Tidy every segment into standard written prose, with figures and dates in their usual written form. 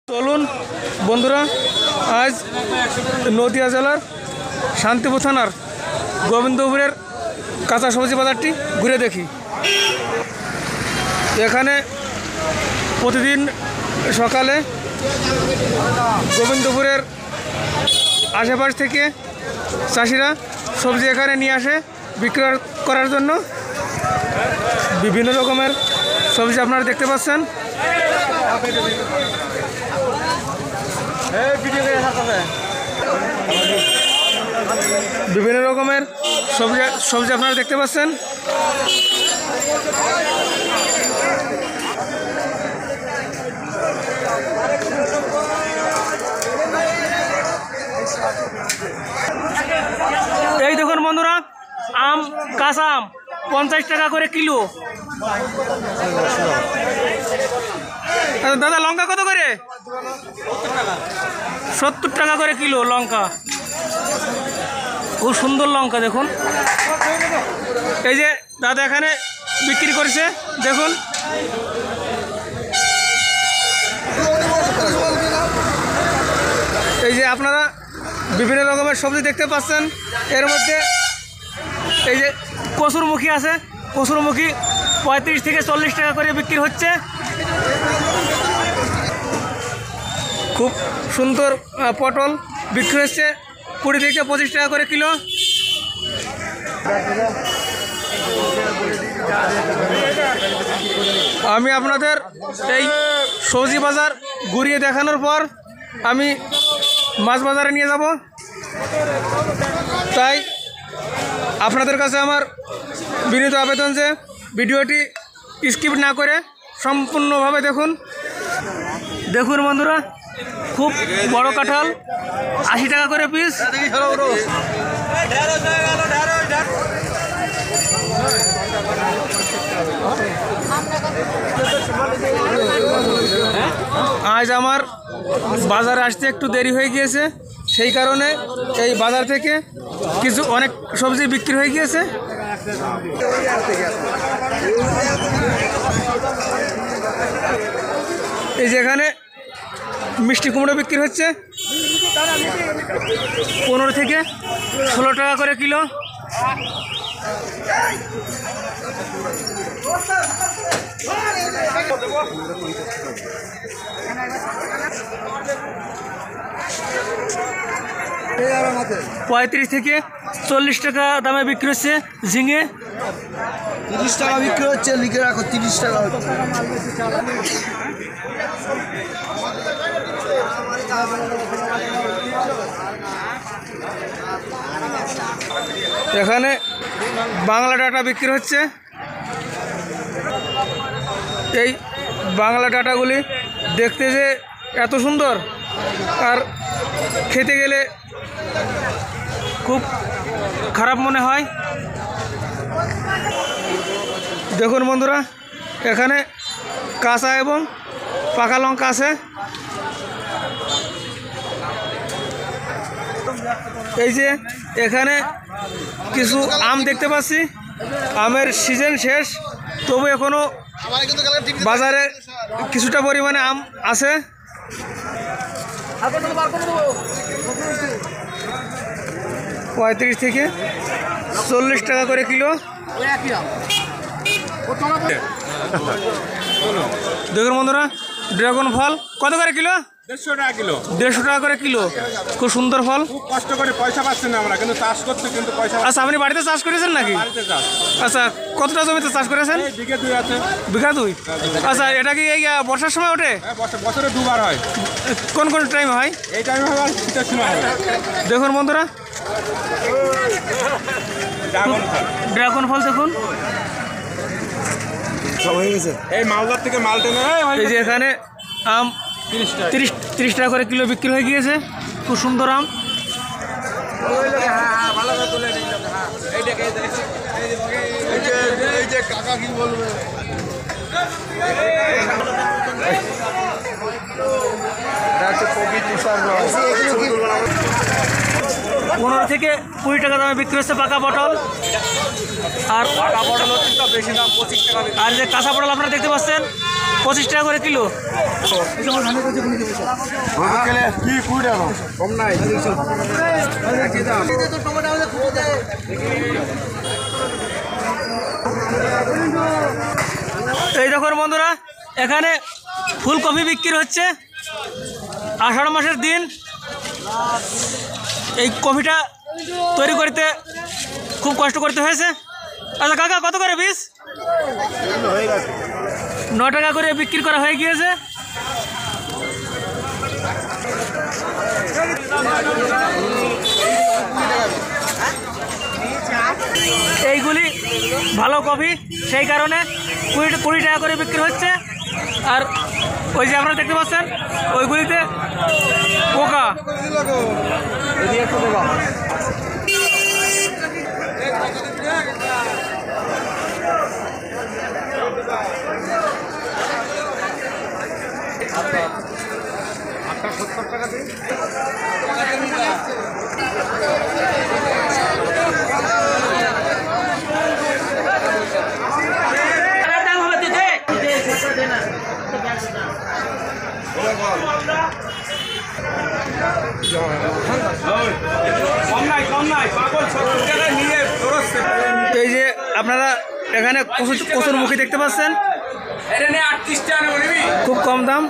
চলুন বন্ধুরা, আজ নদিয়া জেলার শান্তিপুর থানার গোবিন্দপুরের কাঁচা সবজি বাজারটি ঘুরে দেখি। এখানে প্রতিদিন সকালে গোবিন্দপুরের আশেপাশ থেকে চাষিরা সবজি এখানে নিয়ে আসে বিক্রয় করার জন্য। বিভিন্ন রকমের সবজি আপনারা দেখতে পাচ্ছেন। বিভিন্ন রকমের সবজি আপনারা দেখতে পাচ্ছেন। এই দেখুন বন্ধুরা, আম, কাঁচা আম 50 টাকা করে কিলো। দাদা লঙ্কা কত করে? 70 টাকা করে কিলো লঙ্কা। খুব সুন্দর লঙ্কা দেখুন। এই যে দাদা এখানে বিক্রি করছে দেখুন। এই যে আপনারা বিভিন্ন রকমের সবজি দেখতে পাচ্ছেন। এর মধ্যে এই যে কচুরমুখী আছে, কচুরমুখী 35 থেকে 40 টাকা করে বিক্রি হচ্ছে। খুব সুন্দর পটল বিক্রি হচ্ছে 20 থেকে 25 টাকা করে কিলো। আমি আপনাদের এই সবজি বাজার ঘুরিয়ে দেখানোর পর আমি মাছ বাজারে নিয়ে যাব। তাই আপনাদের কাছে আমার বিনীত আবেদন যে ভিডিওটি স্কিপ না করে সম্পূর্ণভাবে দেখুন। দেখুন বন্ধুরা, খুব বড় কাঁঠাল 80 টাকা করে পিস। আজ আমার বাজারে আসতে একটু দেরি হয়ে গিয়েছে, সেই কারণে এই বাজার থেকে কিছু অনেক সবজি বিক্রি হয়ে গিয়েছে। এই যেখানে মিষ্টি কুমড়ো বিক্রি হচ্ছে 15 থেকে 16 টাকা করে কিলো। পঁয়ত্রিশ থেকে 40 টাকা দামে বিক্রি হচ্ছে ঝিঙে। 30 টাকা বিক্রি হচ্ছে, লিখে রাখো 30 টাকা হচ্ছে। এখানে বাংলা ডাটা বিক্রি হচ্ছে। এই বাংলা ডাটাগুলি দেখতে যে এত সুন্দর, আর খেতে গেলে খুব খারাপ মনে হয়। দেখুন বন্ধুরা, এখানে কাঁচা এবং পাকা লঙ্কা আছে। এই যে এখানে কিছু আম দেখতে পাচ্ছি। আমের সিজন শেষ, তবু এখনো বাজারে কিছুটা পরিমাণে আম আছে। 35 থেকে 40 টাকা করে কিলো। দেখুন বন্ধুরা, ড্রাগন ফল কত করে কিলো? 150 টাকা কিলো। 150 টাকা করে কিলো। খুব সুন্দর ফল। খুব কষ্ট করে পয়সা পাচ্ছি না আমরা, কিন্তু চাষ করতে কিন্তু পয়সা। আচ্ছা, আপনি বাড়িতে চাষ করেছেন নাকি? বাড়িতে চাষ। আচ্ছা, কতটা জমিতে চাষ করেছেন? বিঘে 2 আছে। বিঘা 2? আচ্ছা, এটা কি এই বর্ষার সময় ওঠে? বছরে 2 বার হয়। কোন কোন টাইম হয়? এই টাইমে হয় আর শীতের সময় হয়। দেখুন বন্ধুরা, ড্রাগন ফল দেখুন। এই মালদার থেকে মাল টেনে এই যে এখানে আম 30 টাকা করে কিলো বিক্রি হয়ে গিয়েছে। খুব সুন্দর আম। এই যে কাকা কি বলবে? 15 থেকে 20 টাকা দামে বিক্রি হচ্ছে পাকা পটল। আর পাকা পটল হচ্ছে বেশি দাম 25 টাকা। আর যে কাঁচা পটল আপনারা দেখতে পাচ্ছেন 25 টাকা করে কিলো। কি কুড়ি টাকা কম নাই। এই দেখুন বন্ধুরা, এখানে ফুলকপি বিক্রি হচ্ছে। আষাঢ় মাসের দিন এই কপিটা তৈরি করতে খুব কষ্ট করতে হয়েছে। আচ্ছা কাকা, কত করে পিস? 9 টাকা করে বিক্রি করা হয়ে গিয়েছে। এইগুলি ভালো কফি, সেই কারণে 20 টাকা করে বিক্রি হচ্ছে। আর ওই যে আপনারা দেখতে পাচ্ছেন ওইগুলিতে পোকা। এই যে আপনারা এখানে কচুর মুখী দেখতে পাচ্ছেন, খুব কম দাম,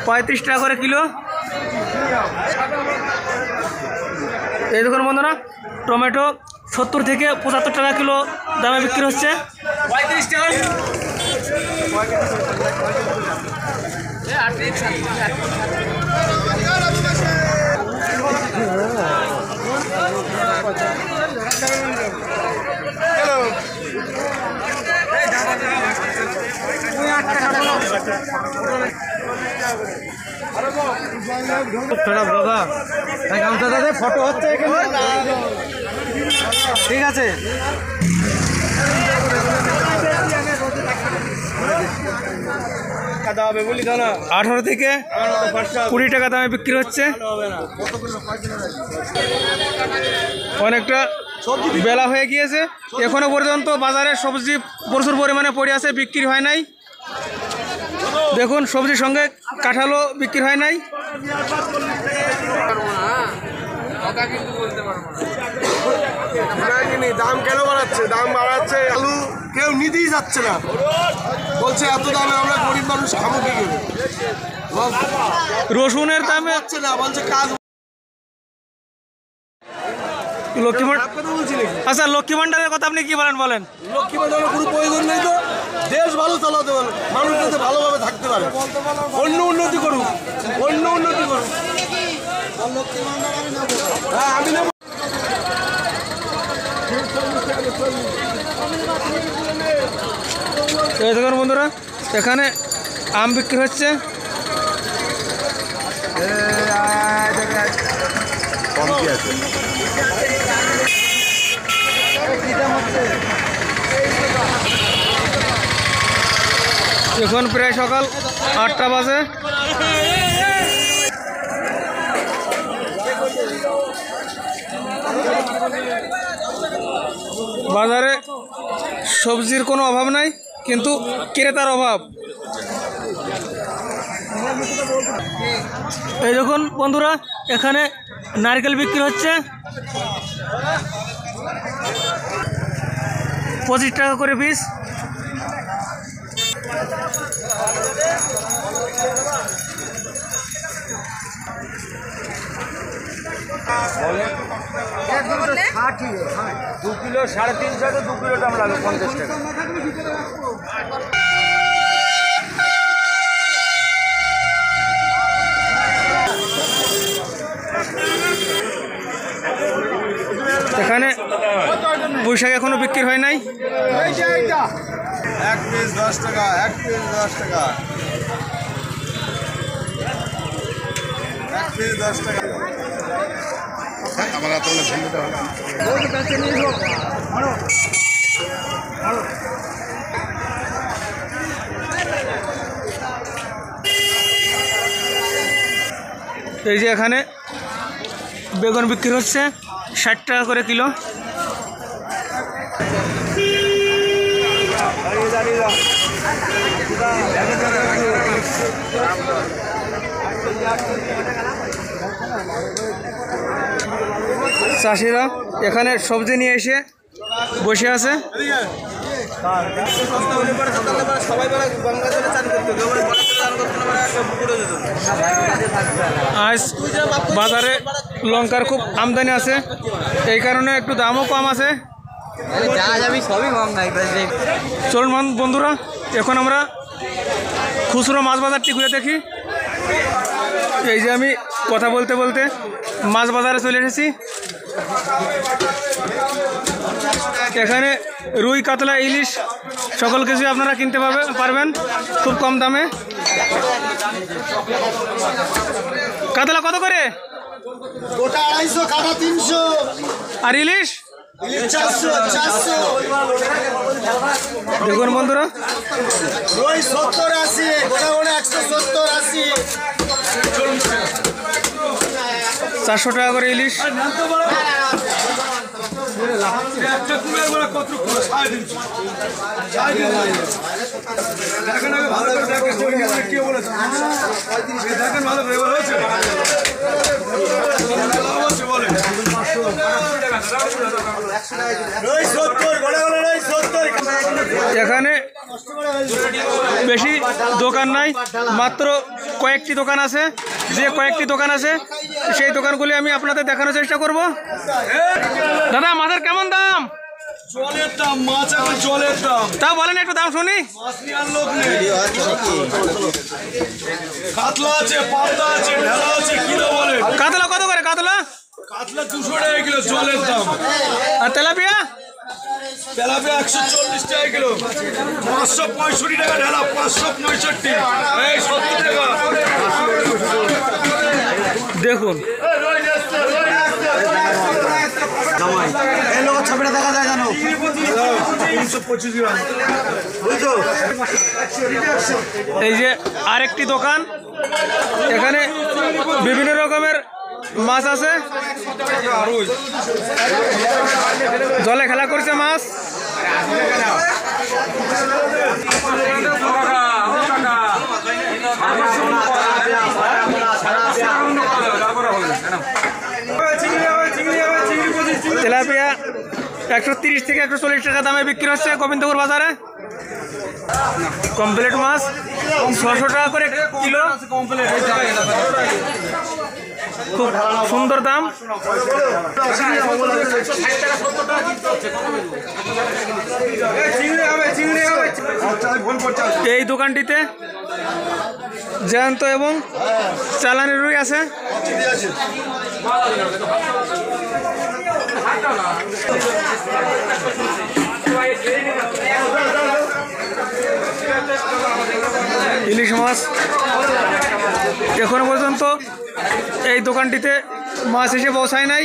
35 টাকা করে কিলো। এই দেখুন বন্ধুরা, টমেটো 70 থেকে 75 টাকা কিলো দামে বিক্রি হচ্ছে। 35 টাকা। ফটো হচ্ছে এখানে, ঠিক আছে। 18 থেকে 20 টাকা দামে বিক্রি হচ্ছে। অনেকটা বেলা হয়ে গিয়েছে, এখনো পর্যন্ত বাজারে সবজি প্রচুর পরিমাণে পড়ে আছে, বিক্রি হয় নাই। দেখুন সবজির সঙ্গে কাঁঠালও বিক্রি হয় নাই। দাম কেন বাড়াচ্ছে? দাম বাড়াচ্ছে, আলু কেউ নিতেই যাচ্ছে না, বলছে এত দামে আমরা গরিব মানুষ খাবো কি করে। রসুনের দামে হচ্ছে না, বলছে কাজ। আচ্ছা, লক্ষ্মী ভান্ডারের কথা আপনি কি বলেন? লক্ষ্মী ভান্ডারের কোনো প্রয়োজন নেই তো, দেশ ভালো চালাতে পারে, মানুষ যাতে ভালোভাবে থাকতে পারে, অন্য উন্নতি করুক, অন্য উন্নতি করুক। হ্যাঁ আমি নেব। দেখুন বন্ধুরা, এখানে আম বিক্রি হচ্ছে। এখন প্রায় সকাল 8টা বাজে। বাজারে সবজির কোনো অভাব নাই, কিন্তু ক্রেতার অভাব। এই দেখুন বন্ধুরা, এখানে নারকেল বিক্রি হচ্ছে 25 টাকা করে পিস। ষাটই 2 কিলো 350 তো 2 কিলো দাম লাগে 50 টাকা। এখানে বৈশাখ এখনো বিক্রি হয় নাই। 1 পিস 10 টাকা, 1 পিস 10 টাকা, 1 পিস 10 টাকা। আমার এত ঝিলতে হবে। এই যে এখানে বেগুন বিক্রি হচ্ছে 60 টাকা করে কিলো। দাঁড়িয়ে চাষিরা এখানে সবজি নিয়ে এসে বসে আছে। আজ বাজারে লঙ্কার খুব আমদানি আছে, এই কারণে একটু দামও কম আছে। চলুন বন্ধুরা, এখন আমরা খুচরো মাছ বাজারটি ঘুরে দেখি। এই যে আমি কথা বলতে বলতে মাছ বাজারে চলে এসেছি। এখানে রুই, কাতলা, ইলিশ সকল কিছু আপনারা কিনতে পারবেন খুব কম দামে। কাতলা কত করে? গোটা 250, কাটা 300, আর ইলিশ? ইলিশ 400, 400। দেখুন বন্ধুরা, রুই 70, 80, গোটা গোটা 170, 80। 400 টাকা করে ইলিশ। এখানে বেশি দোকান নাই, মাত্র কয়েকটি দোকান আছে। যে কয়েকটি দোকান আছে সেই দোকানগুলি আমি আপনাদের দেখানোর চেষ্টা করব। দাদা, মাছের কেমন দাম? জলের দাম, মাছ এখন জলের দাম। তাও বলেন একটু দাম শুনি। মাছ নেওয়ার লোক নেই। কাতলা আছে, পাবদা আছে, ঢেলা আছে, কিলো বলে। কাতলা কত করে? কাতলা কাতলা 200 টাকা কিলো জলের দাম। আর তেলাপিয়া? তেলাপিয়া 140 টাকা কিলো। 565 টাকা ঢেলা, 565, এই 70 টাকা। দেখুন এই লোক ছবিটা দেখা যায় জানো? 325 গ্রাম। বুঝছো? এই যে আরেকটি দোকান, এখানে বিভিন্ন রকমের মাছ আছে। জলে খেলা করছে মাছ। তেলাপিয়া 130 থেকে 140 টাকা দামে বিক্রি হচ্ছে গোবিন্দপুর বাজারে। কমপ্লিট মাছ 600 টাকা করে কিলো। খুব সুন্দর দাম। এই দোকানটিতে জ্যান্ত এবং চালানি রুই আছে। ইলিশ মাছ এখনো পর্যন্ত এই দোকানটিতে মাছ এসে পৌঁছায় নাই।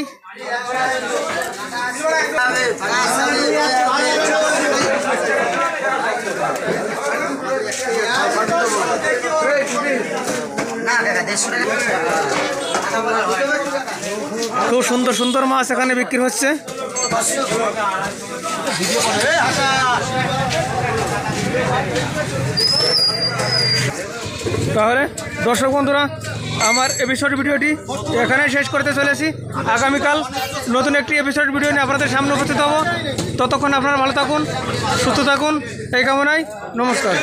খুব সুন্দর সুন্দর মাছ এখানে বিক্রি হচ্ছে। তাহলে দর্শক বন্ধুরা, আমার এপিসোড ভিডিওটি এখানে শেষ করতে চলেছি। আগামীকাল নতুন একটি এপিসোড ভিডিও নিয়ে আপনাদের সামনে উপস্থিত হব। ততক্ষণ আপনারা ভালো থাকুন, সুস্থ থাকুন, এই কামনায় নমস্কার।